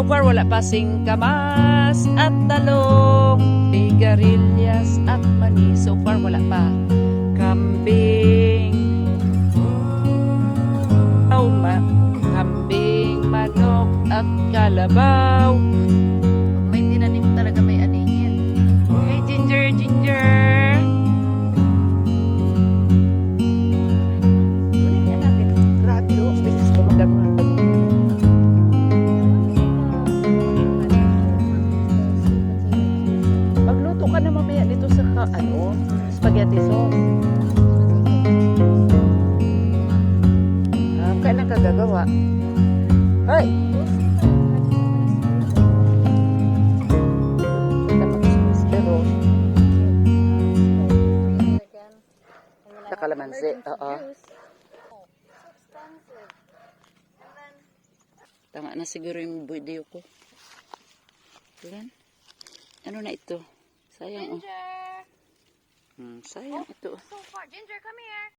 far wala pa singkamas at talong, sigarilyas at mani. So far wala pa. Kambing, kambing, manok at kalabaw. May tinanim talaga, may aningin. Hey, Ginger, Ginger. Kunin yan natin. Grabe, oh. Business ko magandang. Magluto ka na mamaya dito sa spaghetti sauce. Kailan ka gagawa? Hoy! Pero sa kalamansi, oo. Tama na siguro yung video ko. Ilan? Ano na ito? Sayang, oh. Ginger! Sayang ito. So far. Ginger, come here.